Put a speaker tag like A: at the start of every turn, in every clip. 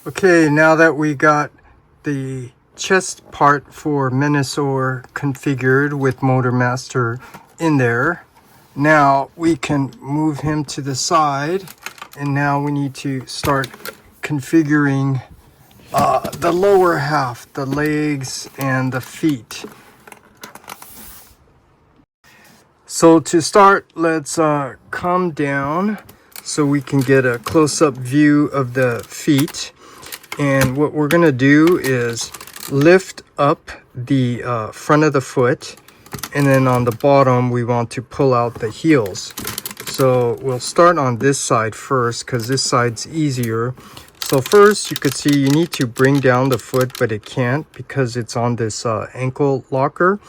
A: Okay, now that we got the chest part for Menasor configured with Motor Master in there, now we can move him to the side, and now we need to start configuring the lower half, the legs and the feet. So to start, let's come down so we can get a close-up view of the feet. And what we're going to do is lift up the front of the foot, and then on the bottom we want to pull out the heels. So we'll start on this side first because this side's easier. So first, you could see you need to bring down the foot, but it can't because it's on this ankle locker.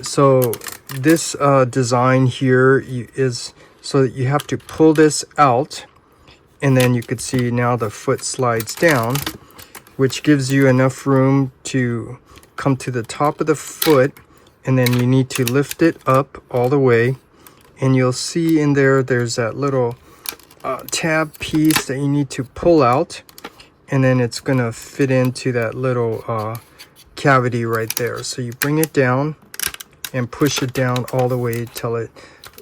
A: So this design here is so that you have to pull this out, and then you could see now the foot slides down, which gives you enough room to come to the top of the foot, and then you need to lift it up all the way. And you'll see in there, there's that little tab piece that you need to pull out, and then it's gonna fit into that little cavity right there. So you bring it down and push it down all the way till it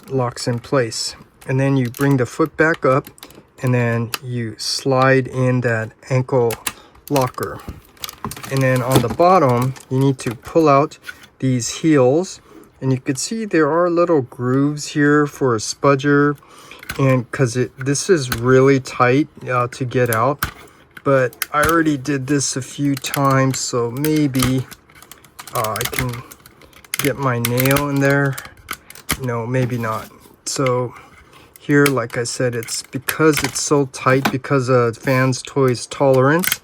A: locks in place. And then you bring the foot back up, and then you slide in that ankle locker. And then on the bottom, you need to pull out these heels, and you can see there are little grooves here for a spudger, and because this is really tight to get out, but I already did this a few times, so maybe I can get my nail in there. No, maybe not. So here, like I said, it's because it's so tight because of FansToys tolerance,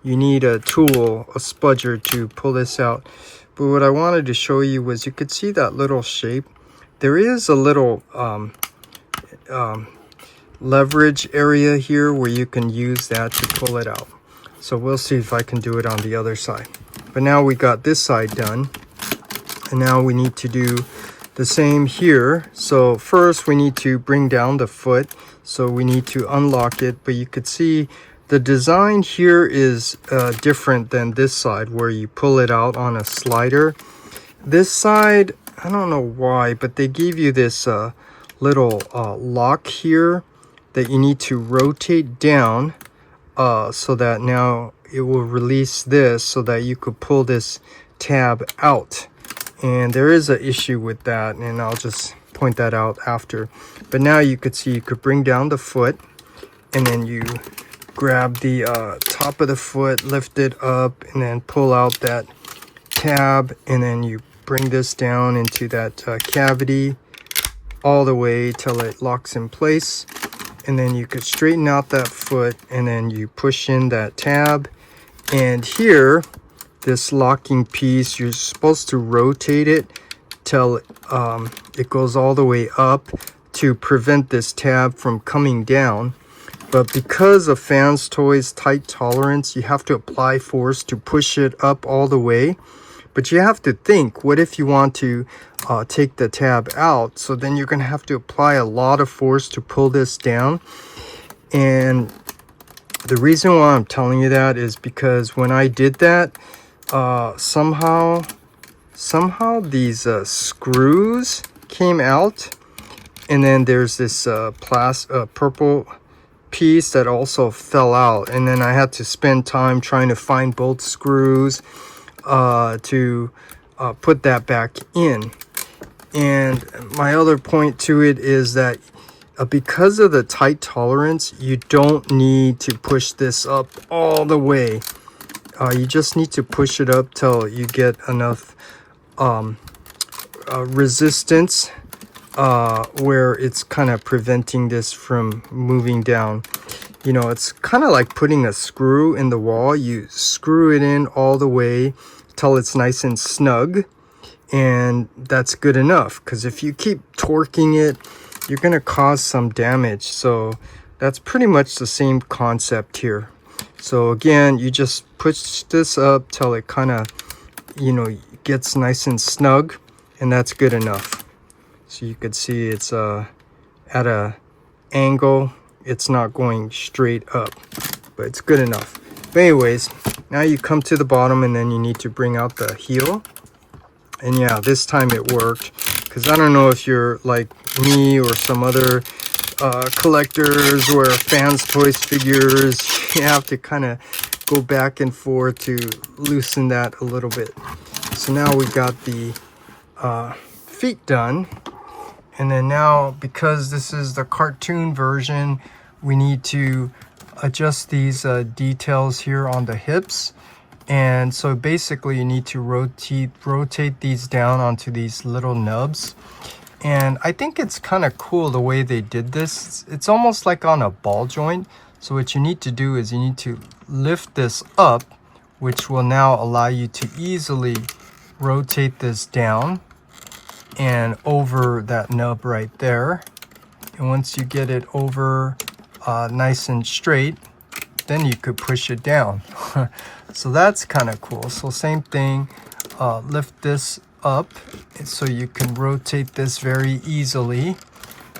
A: you need a tool, a spudger, to pull this out. But what I wanted to show you was you could see that little shape. There is a little leverage area here where you can use that to pull it out. So we'll see if I can do it on the other side. But now we got this side done, and now we need to do the same here. So first we need to bring down the foot, so we need to unlock it. But you could see the design here is different than this side where you pull it out on a slider. This side, I don't know why, but they gave you this little lock here that you need to rotate down so that now it will release this so that you could pull this tab out. And there is an issue with that, and I'll just point that out after. But now you could see you could bring down the foot, and then you grab the top of the foot, lift it up, and then pull out that tab, and then you bring this down into that cavity all the way till it locks in place. And then you could straighten out that foot, and then you push in that tab. And here, this locking piece, you're supposed to rotate it till it goes all the way up to prevent this tab from coming down. But because of FansToys tight tolerance, you have to apply force to push it up all the way. But you have to think, what if you want to take the tab out? So then you're going to have to apply a lot of force to pull this down. And the reason why I'm telling you that is because when I did that, somehow these screws came out, and then there's this purple piece that also fell out, and then I had to spend time trying to find both screws to put that back in. And my other point to it is that because of the tight tolerance, you don't need to push this up all the way. You just need to push it up till you get enough resistance where it's kind of preventing this from moving down. You know, it's kind of like putting a screw in the wall. You screw it in all the way till it's nice and snug, and that's good enough, because if you keep torquing it, you're going to cause some damage. So that's pretty much the same concept here. So again, you just push this up till it kind of, you know, gets nice and snug, and that's good enough. So you could see it's at a angle, it's not going straight up. but it's good enough. But anyways, now you come to the bottom and then you need to bring out the heel. And yeah, this time it worked, because I don't know if you're like me or some other collectors where FansToys figures, you have to kind of go back and forth to loosen that a little bit. So now we got the feet done. And then now, because this is the cartoon version, we need to adjust these details here on the hips. And so basically you need to rotate these down onto these little nubs. And I think it's kind of cool the way they did this. It's almost like on a ball joint. So what you need to do is you need to lift this up, which will now allow you to easily rotate this down and over that nub right there. And once you get it over nice and straight, then you could push it down. So that's kind of cool. So same thing, lift this up so you can rotate this very easily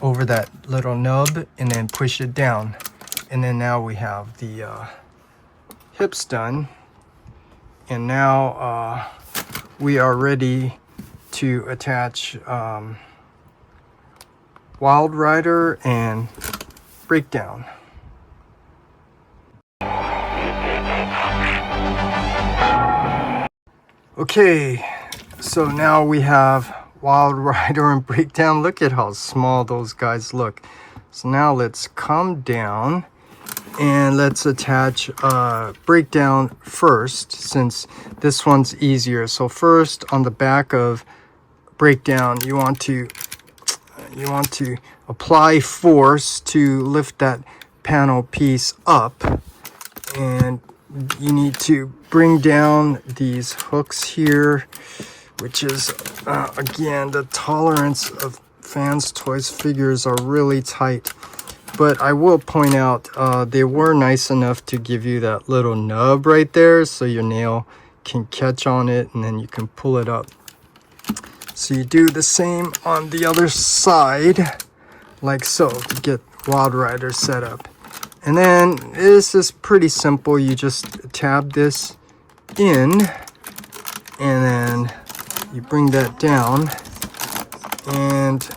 A: over that little nub and then push it down. And then now we have the hips done. And now we are ready to attach Wild Rider and Breakdown. Okay, so now we have Wild Rider and Breakdown. Look at how small those guys look. So now let's come down and let's attach Breakdown first, since this one's easier. So first, on the back of Breakdown, you want to apply force to lift that panel piece up, and you need to bring down these hooks here, which is again, the tolerance of FansToys figures are really tight. But I will point out they were nice enough to give you that little nub right there so your nail can catch on it and then you can pull it up. So you do the same on the other side, like so, to get Wild Rider set up. And then this is pretty simple. You just tab this in and then you bring that down. And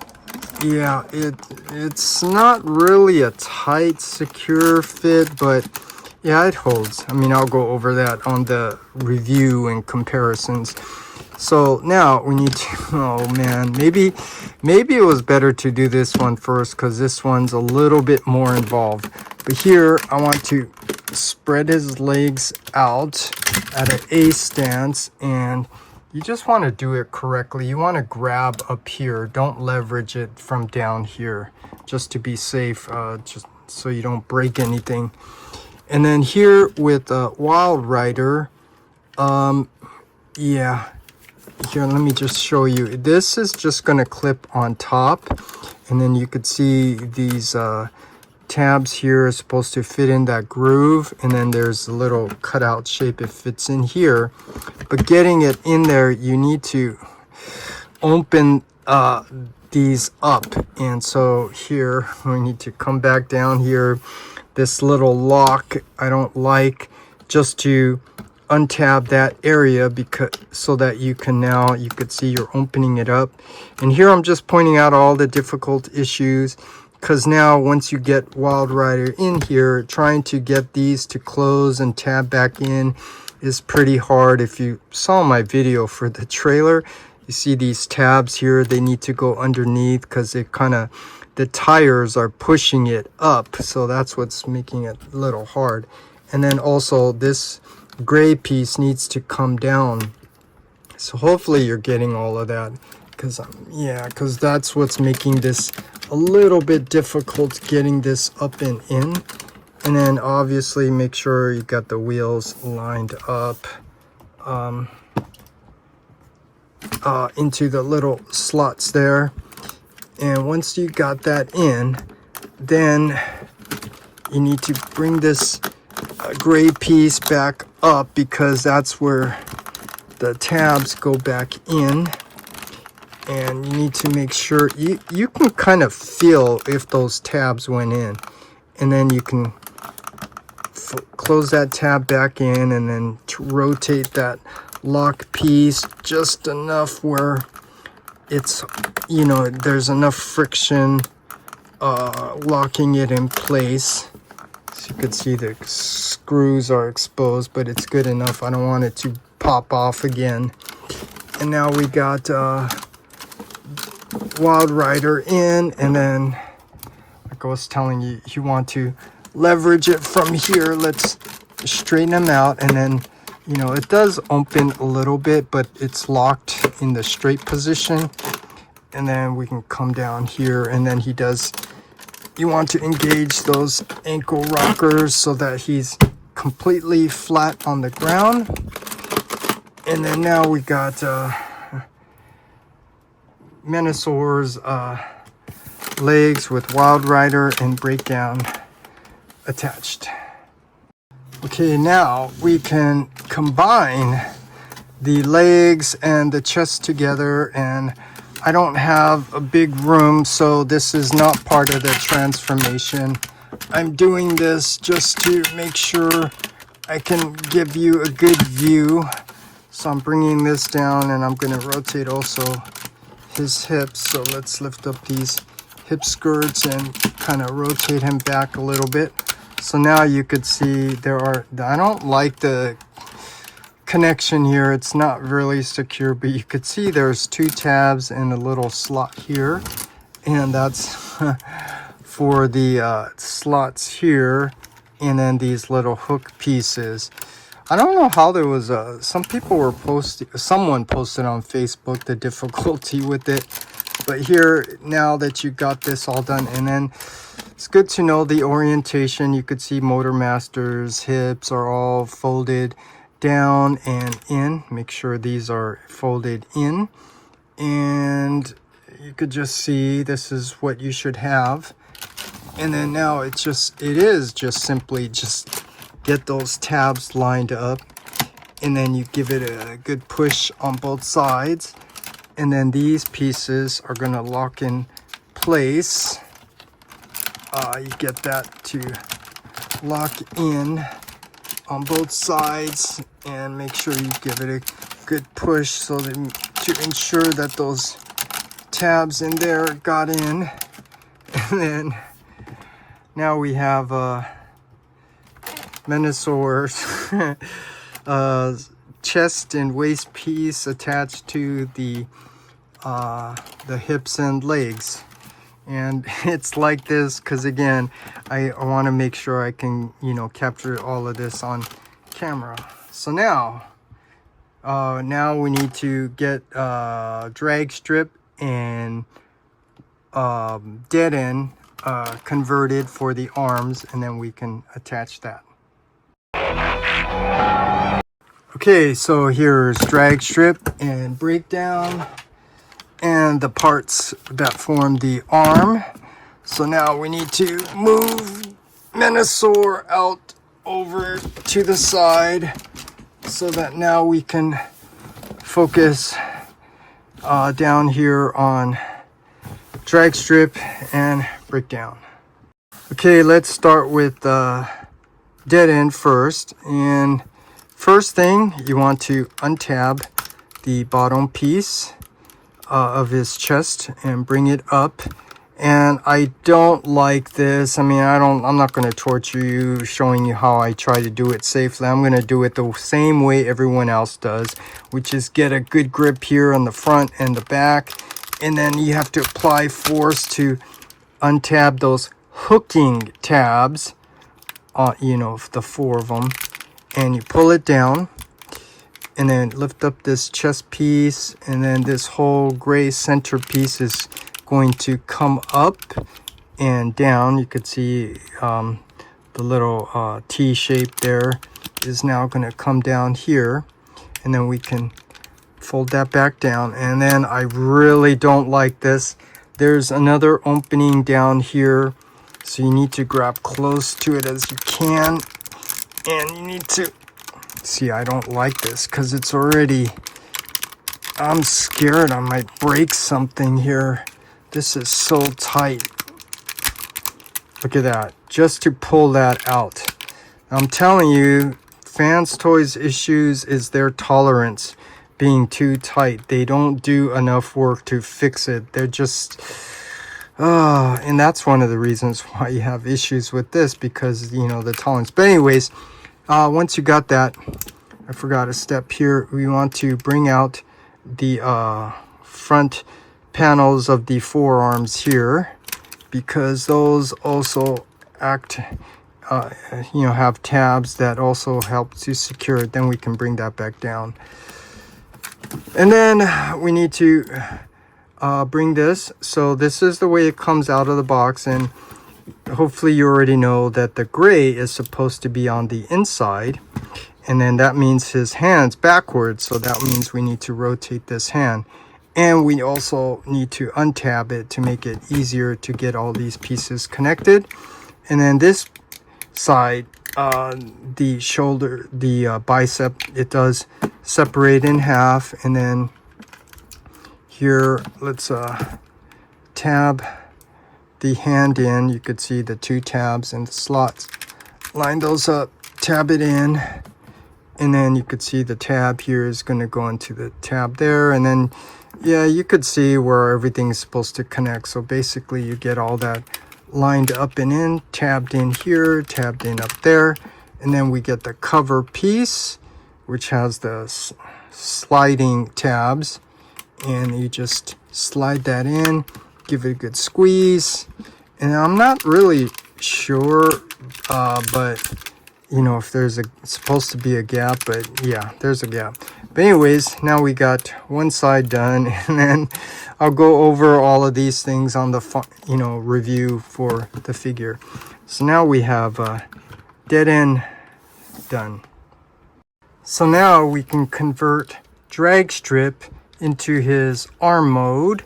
A: yeah, it's not really a tight, secure fit, but yeah, it holds. I mean, I'll go over that on the review and comparisons. So now we need to, oh man, maybe it was better to do this one first, because this one's a little bit more involved. But here, I want to spread his legs out at an A stance, and you just want to do it correctly. You want to grab up here. Don't leverage it from down here, just to be safe, just so you don't break anything. And then here with Wild Rider, yeah, here, let me just show you. This is just going to clip on top, and then you could see these tabs here are supposed to fit in that groove, and then there's a little cutout shape it fits in here. But getting it in there, you need to open these up, and so here we need to come back down here. This little lock I don't like, just to untab that area, because so that you can now, you could see you're opening it up. And here I'm just pointing out all the difficult issues, because now once you get Wild Rider in here, trying to get these to close and tab back in is pretty hard. If you saw my video for the trailer, you see these tabs here, they need to go underneath because it kind of, the tires are pushing it up, so that's what's making it a little hard. And then also this gray piece needs to come down. So hopefully you're getting all of that, because yeah, because that's what's making this a little bit difficult, getting this up and in. And then obviously make sure you got the wheels lined up into the little slots there. And once you got that in, then you need to bring this gray piece back up, because that's where the tabs go back in. And you need to make sure you can kind of feel if those tabs went in, and then you can close that tab back in, and then to rotate that lock piece just enough where it's, you know, there's enough friction locking it in place. So you can see the screws are exposed, but it's good enough. I don't want it to pop off again. And now we got Wild Rider in, and then like I was telling you, you want to leverage it from here. Let's straighten them out, and then, you know, it does open a little bit, but it's locked in the straight position. And then we can come down here, and then he does, you want to engage those ankle rockers so that he's completely flat on the ground. And then now we got Menasor's legs with Wild Rider and Breakdown attached. Okay, now we can combine the legs and the chest together, and I don't have a big room, so this is not part of the transformation. I'm doing this just to make sure I can give you a good view. So I'm bringing this down, and I'm going to rotate also his hips. So let's lift up these hip skirts and kind of rotate him back a little bit. So now you could see there are, I don't like the connection here, it's not really secure, but you could see there's 2 tabs and a little slot here, and that's for the slots here, and then these little hook pieces. I don't know how there was some people were posting, someone posted on Facebook the difficulty with it, but here, now that you got this all done, and then it's good to know the orientation. You could see Motor Master's hips are all folded down and in. Make sure these are folded in, and you could just see this is what you should have. And then now it is just simply just get those tabs lined up, and then you give it a good push on both sides, and then these pieces are going to lock in place. You get that to lock in on both sides, and make sure you give it a good push so that to ensure that those tabs in there got in. And then now we have Menasor's chest and waist piece attached to the hips and legs. And it's like this because, again, I want to make sure I can, you know, capture all of this on camera. So now we need to get drag strip and dead end converted for the arms, and then we can attach that. Okay, so here's drag strip and breakdown and the parts that form the arm. So now we need to move Menasor out over to the side so that now we can focus down here on drag strip and breakdown. Okay, let's start with dead end first. And first thing, you want to untab the bottom piece of his chest and bring it up. And I don't like this. I mean, I'm not going to torture you showing you how I try to do it safely. I'm going to do it the same way everyone else does, which is get a good grip here on the front and the back, and then you have to apply force to untab those hooking tabs, you know, the 4 of them, and you pull it down, and then lift up this chest piece, and then this whole gray center piece is going to come up and down. You could see the little T shape there is now going to come down here, and then we can fold that back down. And then I really don't like this. There's another opening down here, so you need to grab close to it as you can, and you need to see, I don't like this because it's already, I'm scared I might break something here. This is so tight. Look at that. Just to pull that out. I'm telling you, FansToys issues is their tolerance being too tight. They don't do enough work to fix it. They're just and that's one of the reasons why you have issues with this, because you know the tolerance. But anyways, once you got that, I forgot a step here. We want to bring out the front panels of the forearms here, because those also act you know, have tabs that also help to secure it. Then we can bring that back down, and then we need to bring this. So this is the way it comes out of the box, and hopefully you already know that the gray is supposed to be on the inside, and then that means his hand's backwards, so that means we need to rotate this hand, and we also need to untab it to make it easier to get all these pieces connected. And then this side, the shoulder, the bicep, it does separate in half. And then here, let's tab the hand in. You could see the two tabs and the slots. Line those up, tab it in, and then you could see the tab here is going to go into the tab there. And then yeah, you could see where everything is supposed to connect. So basically you get all that lined up and in, tabbed in here, tabbed in up there. And then we get the cover piece, which has the sliding tabs, and you just slide that in, give it a good squeeze. And I'm not really sure, but you know, if there's supposed to be a gap, but yeah, there's a gap. But anyways, now we got one side done, and then I'll go over all of these things on the you know, review for the figure. So now we have dead end done. So now we can convert drag strip into his arm mode.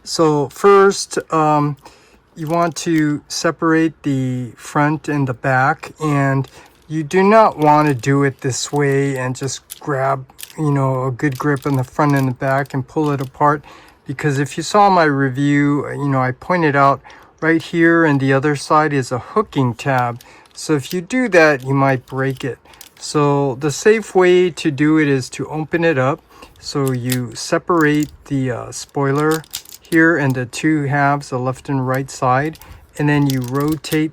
A: So first, you want to separate the front and the back, and you do not want to do it this way and just grab, you know, a good grip on the front and the back and pull it apart. Because if you saw my review, you know, I pointed out right here, and the other side is a hooking tab. So if you do that, you might break it. So the safe way to do it is to open it up. So you separate the spoiler here and the two halves, the left and right side, and then you rotate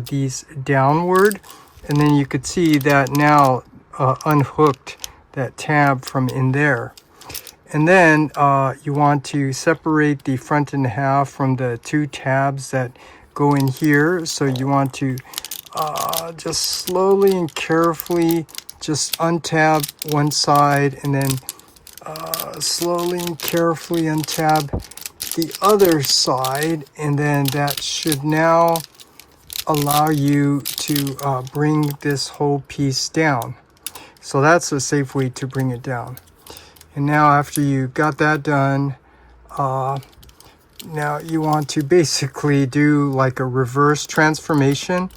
A: these downward, and then you could see that now unhooked that tab from in there. And then you want to separate the front and half from the two tabs that go in here. So you want to just slowly and carefully just untab one side, and then slowly and carefully untab the other side, and then that should now allow you to bring this whole piece down. So that's a safe way to bring it down. And now after you got that done, now you want to basically do like a reverse transformation.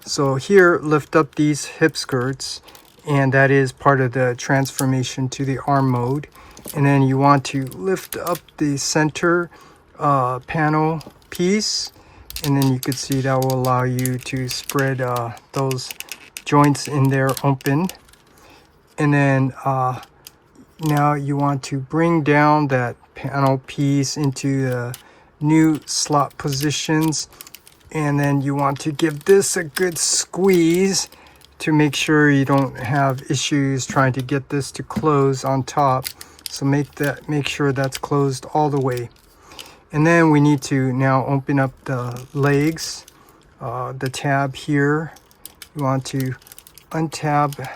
A: So here, lift up these hip skirts, and that is part of the transformation to the arm mode. And then you want to lift up the center panel piece, and then you could see that will allow you to spread those joints in there open. And then now you want to bring down that panel piece into the new slot positions, and then you want to give this a good squeeze to make sure you don't have issues trying to get this to close on top. So make sure that's closed all the way. And then we need to now open up the legs, the tab here. You want to untab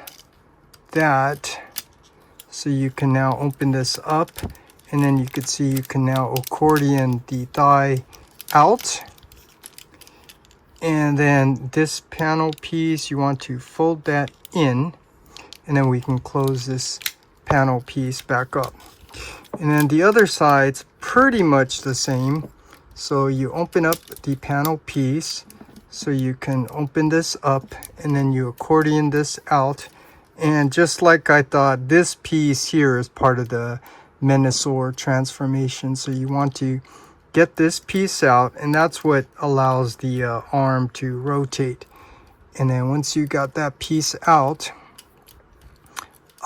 A: that, so you can now open this up, and then you can see you can now accordion the thigh out. And then this panel piece, you want to fold that in, and then we can close this panel piece back up. And then the other side's pretty much the same. So you open up the panel piece, so you can open this up, and then you accordion this out. And just like I thought, this piece here is part of the Menasor transformation. So you want to get this piece out, and that's what allows the arm to rotate. And then once you got that piece out,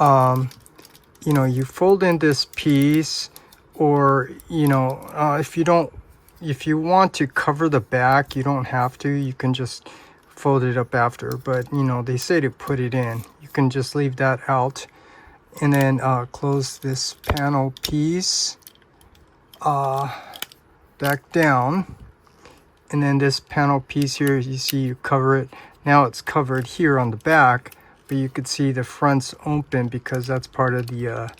A: you know, you fold in this piece, or, you know, if you want to cover the back, you don't have to. You can just fold it up after, but, you know, they say to put it in. You can just leave that out. And then close this panel piece back down. And then this panel piece here, you see you cover it. Now it's covered here on the back, but you could see the front's open because that's part of the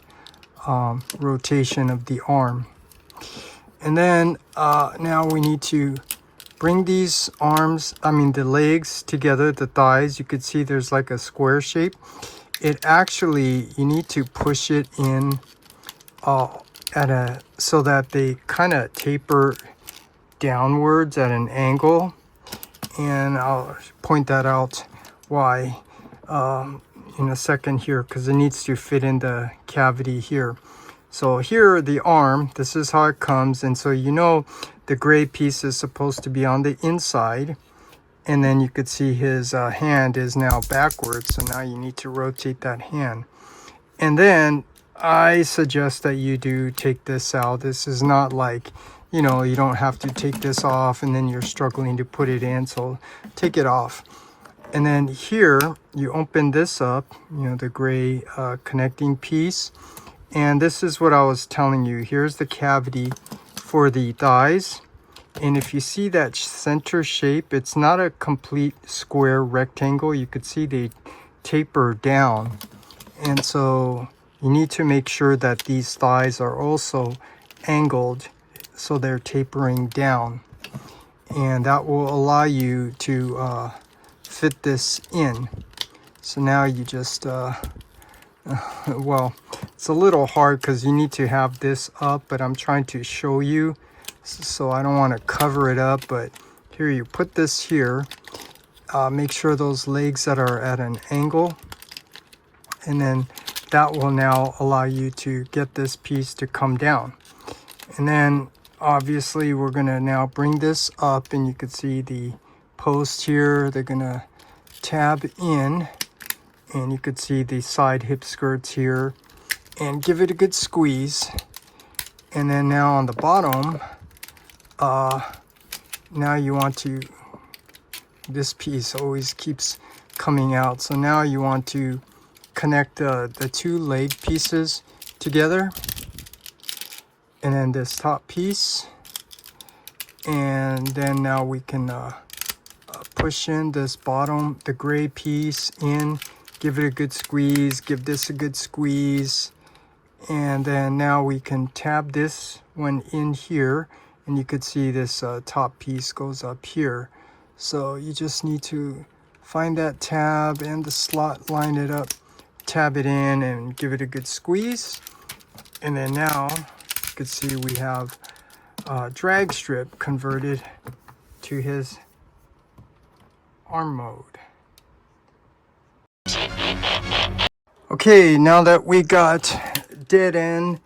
A: rotation of the arm. And then now we need to bring these arms, the legs together, the thighs. You could see there's like a square shape. It actually, you need to push it in so that they kind of taper downwards at an angle, and I'll point that out why in a second here, because it needs to fit in the cavity here. So here, the arm, this is how it comes, and so you know the gray piece is supposed to be on the inside, and then you could see his hand is now backwards, so now you need to rotate that hand. And then I suggest that you do take this out. This is not like, you know, you don't have to take this off and then you're struggling to put it in, so take it off. And then here, you open this up, you know, the gray connecting piece. And this is what I was telling you. Here's the cavity for the thighs. And if you see that center shape, it's not a complete square rectangle. You could see they taper down. And so you need to make sure that these thighs are also angled so they're tapering down. And that will allow you to fit this in. So now you just, well, it's a little hard because you need to have this up, but I'm trying to show you. So I don't want to cover it up, but here you put this here. Make sure those legs that are at an angle, and then that will now allow you to get this piece to come down. And then obviously we're gonna now bring this up, and you can see the post here. They're gonna tab in, and you could see the side hip skirts here, and give it a good squeeze. And then now on the bottom, now you want to, this piece always keeps coming out, so now you want to connect the two leg pieces together, and then this top piece, and then now we can push in this bottom, the gray piece in, give it a good squeeze, give this a good squeeze, and then now we can tab this one in here, and you could see this top piece goes up here. So you just need to find that tab and the slot, line it up, tab it in, and give it a good squeeze. And then now you can see we have drag strip converted to his arm mode. Okay, now that we got dead end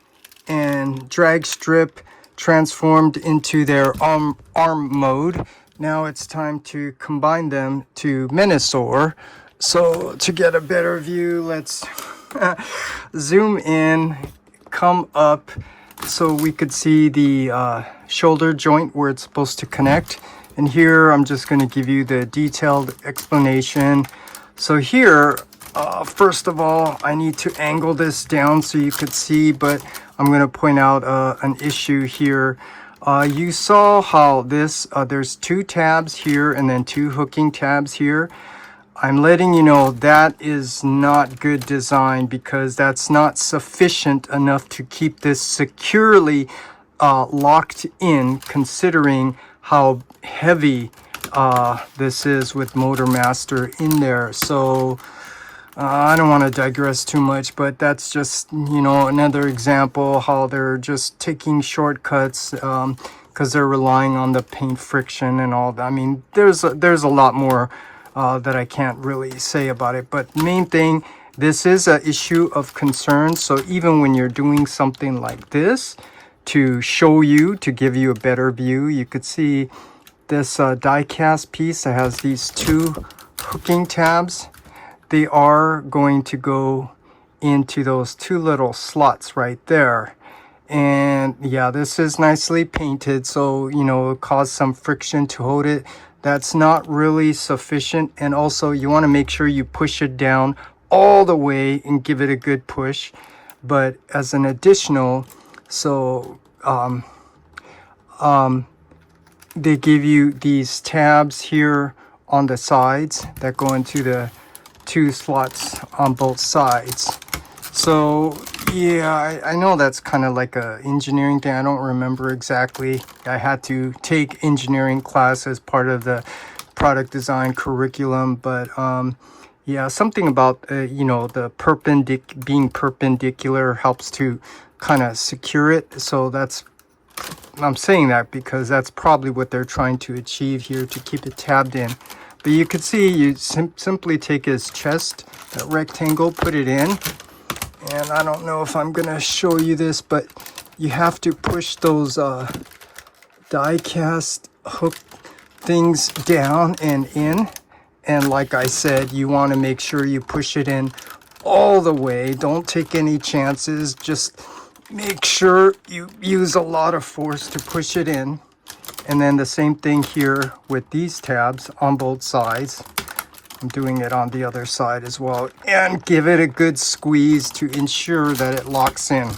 A: and drag strip transformed into their arm mode, now it's time to combine them to Menasor. So to get a better view, let's zoom in, come up so we could see the shoulder joint where it's supposed to connect. And here I'm just going to give you the detailed explanation. So here, first of all, I need to angle this down so you could see, but I'm going to point out an issue here. You saw how this, there's two tabs here and then two hooking tabs here. I'm letting you know that is not good design, because that's not sufficient enough to keep this securely locked in, considering how heavy this is with Motor Master in there. So I don't want to digress too much, but that's just, you know, another example how they're just taking shortcuts because they're relying on the paint friction and all that. I mean, there's a lot more that I can't really say about it, but main thing, this is an issue of concern. So even when you're doing something like this, to show you, to give you a better view, you could see this die cast piece that has these two hooking tabs, they are going to go into those two little slots right there. And yeah, this is nicely painted, so you know, it'll cause some friction to hold it. That's not really sufficient. And also you want to make sure you push it down all the way and give it a good push. But as an additional, so they give you these tabs here on the sides that go into the two slots on both sides. So yeah, I know that's kind of like a engineering thing. I don't remember exactly. I had to take engineering class as part of the product design curriculum, but yeah, something about you know, the being perpendicular helps to kind of secure it. So that's, I'm saying that because that's probably what they're trying to achieve here, to keep it tabbed in. But you could see, you simply take his chest, that rectangle, put it in. And I don't know if I'm going to show you this, but you have to push those die cast hook things down and in. And like I said, you want to make sure you push it in all the way. Don't take any chances. Just make sure you use a lot of force to push it in. And then the same thing here with these tabs on both sides. I'm doing it on the other side as well. And give it a good squeeze to ensure that it locks in.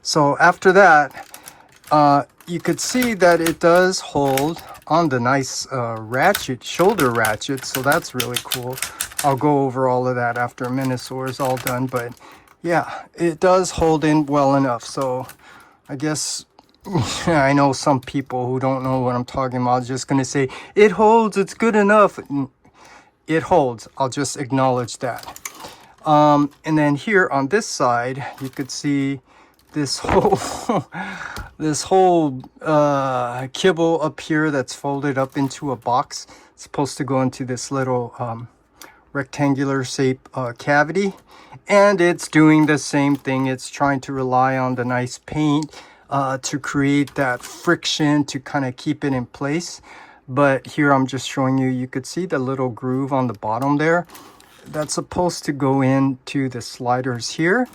A: So after that, you could see that it does hold on the nice ratchet, shoulder ratchet. So that's really cool. I'll go over all of that after Menasor is all done. But yeah, it does hold in well enough. So I guess I know some people who don't know what I'm talking about, just going to say, it holds, it's good enough. It holds. I'll just acknowledge that. And then here on this side, you could see this whole this whole kibble up here that's folded up into a box. It's supposed to go into this little rectangular shape cavity, and it's doing the same thing. It's trying to rely on the nice paint to create that friction to kind of keep it in place. But here I'm just showing you, you could see the little groove on the bottom there. That's supposed to go into the sliders here.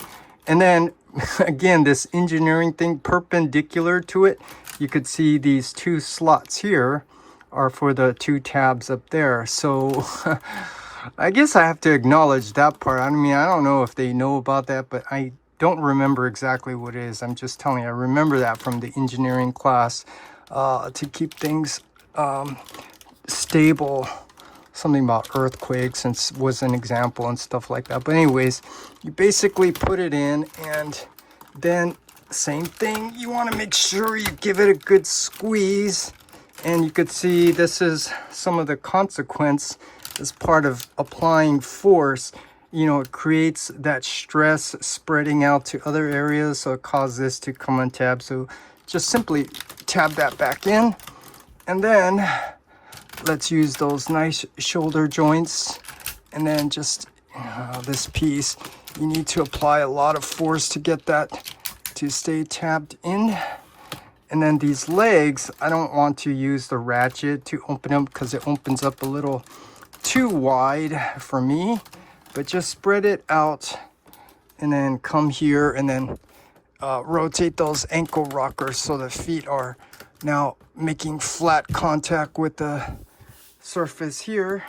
A: And then again, this engineering thing perpendicular to it, you could see these two slots here are for the two tabs up there. So I guess I have to acknowledge that part. I mean, I don't know if they know about that, but I don't remember exactly what it is. I'm just telling you, I remember that from the engineering class to keep things stable. Something about earthquakes and was an example and stuff like that. But anyways, you basically put it in, and then same thing, you want to make sure you give it a good squeeze. And you could see this is some of the consequence as part of applying force. You know, it creates that stress spreading out to other areas, so it causes this to come untabbed. So just simply tab that back in, and then let's use those nice shoulder joints. And then just this piece, you need to apply a lot of force to get that to stay tabbed in. And then these legs, I don't want to use the ratchet to open them because it opens up a little too wide for me. But just spread it out and then come here and then rotate those ankle rockers so the feet are now making flat contact with the surface here.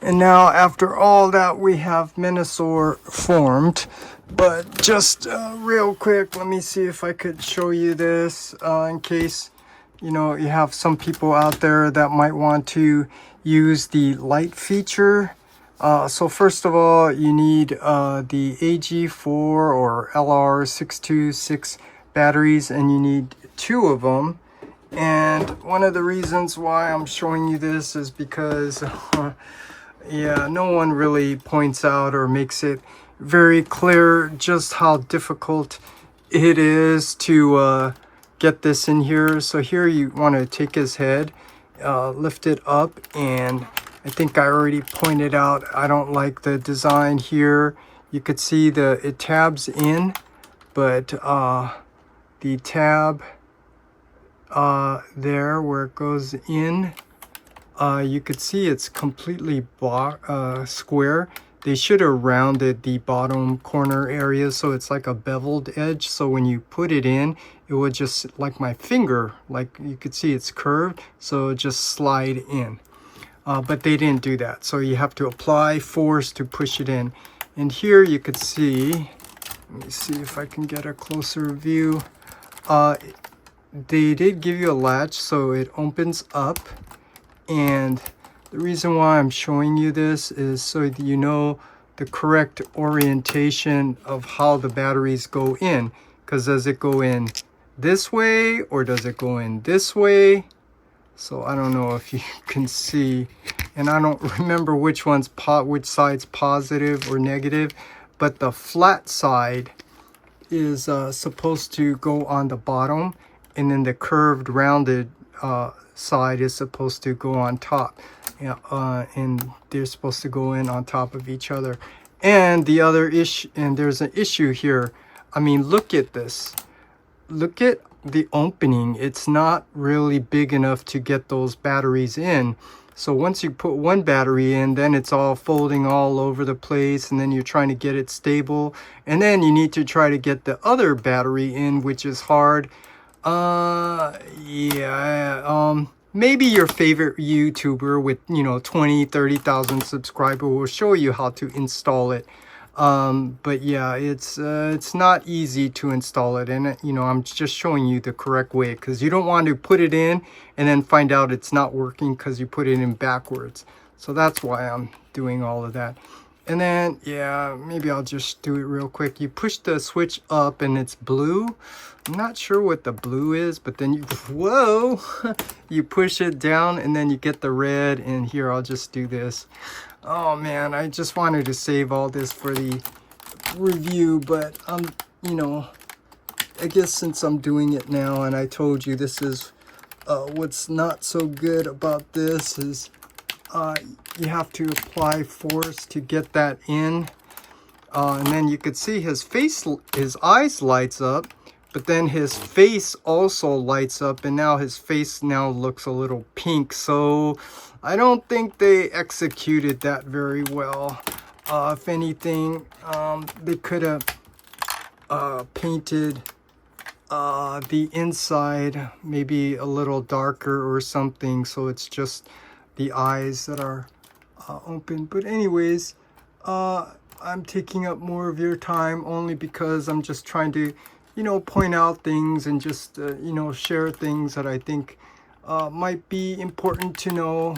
A: And now after all that, we have Menasor formed. But just real quick, let me see if I could show you this in case, you know, you have some people out there that might want to use the light feature. So first of all, you need the AG4 or LR626 batteries, and you need 2 of them. And one of the reasons why I'm showing you this is because yeah, no one really points out or makes it very clear just how difficult it is to get this in here. So here you want to take his head, lift it up, and I think I already pointed out I don't like the design here. You could see it tabs in, but the tab there where it goes in. You could see it's completely square. They should have rounded the bottom corner area so it's like a beveled edge. So when you put it in, it would just, like my finger, like you could see it's curved, so it just slide in. But they didn't do that. So you have to apply force to push it in. And here you could see, let me see if I can get a closer view. They did give you a latch so it opens up. And the reason why I'm showing you this is so that you know the correct orientation of how the batteries go in. Because does it go in this way or does it go in this way? So I don't know if you can see, and I don't remember which side's positive or negative, but the flat side is supposed to go on the bottom, and then the curved rounded side is supposed to go on top. And they're supposed to go in on top of each other. And the other issue, and there's an issue here. I mean, look at this. Look at the opening. It's not really big enough to get those batteries in. So once you put one battery in, then it's all folding all over the place, and then you're trying to get it stable, and then you need to try to get the other battery in, which is hard. Maybe your favorite YouTuber with, 20-30,000 subscribers will show you how to install it. But yeah, it's not easy to install it, and I'm just showing you the correct way, because you don't want to put it in and then find out it's not working because you put it in backwards. So that's why I'm doing all of that. And then, yeah, maybe I'll just do it real quick. You push the switch up and it's blue. I'm not sure what the blue is, but then whoa, you push it down and then you get the red. And here, I'll just do this. Oh man, I just wanted to save all this for the review, but I guess since I'm doing it now, and I told you this is what's not so good about this is you have to apply force to get that in, and then you could see his eyes lights up, but then his face also lights up, and now his face now looks a little pink. So I don't think they executed that very well. If anything, they could have painted the inside maybe a little darker or something, so it's just the eyes that are open. But anyways, I'm taking up more of your time only because I'm just trying to point out things and just share things that I think might be important to know.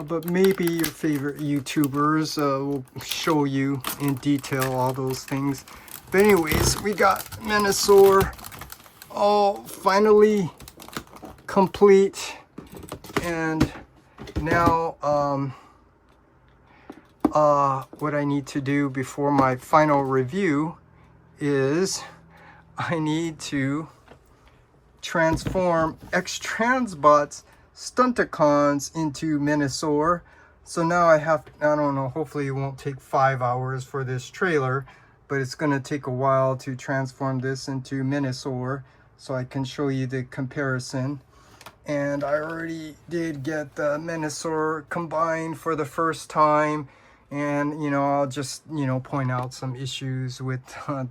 A: But maybe your favorite YouTubers will show you in detail all those things. But anyways, we got Menasor all finally complete. And now what I need to do before my final review is I need to transform X-Transbot's Stunticons into Menasor. So now I don't know, hopefully it won't take 5 hours for this trailer, but it's going to take a while to transform this into Menasor so I can show you the comparison. And I already did get the Menasor combined for the first time. And, I'll just, point out some issues with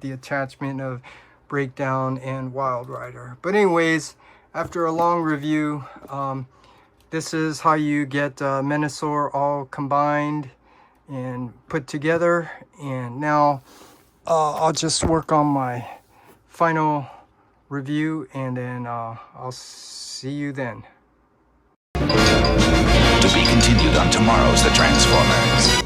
A: the attachment of Breakdown and Wild Rider. But anyways, after a long review, this is how you get Menasor all combined and put together. And now I'll just work on my final review, and then I'll see you then.
B: To be continued on tomorrow's The Transformers.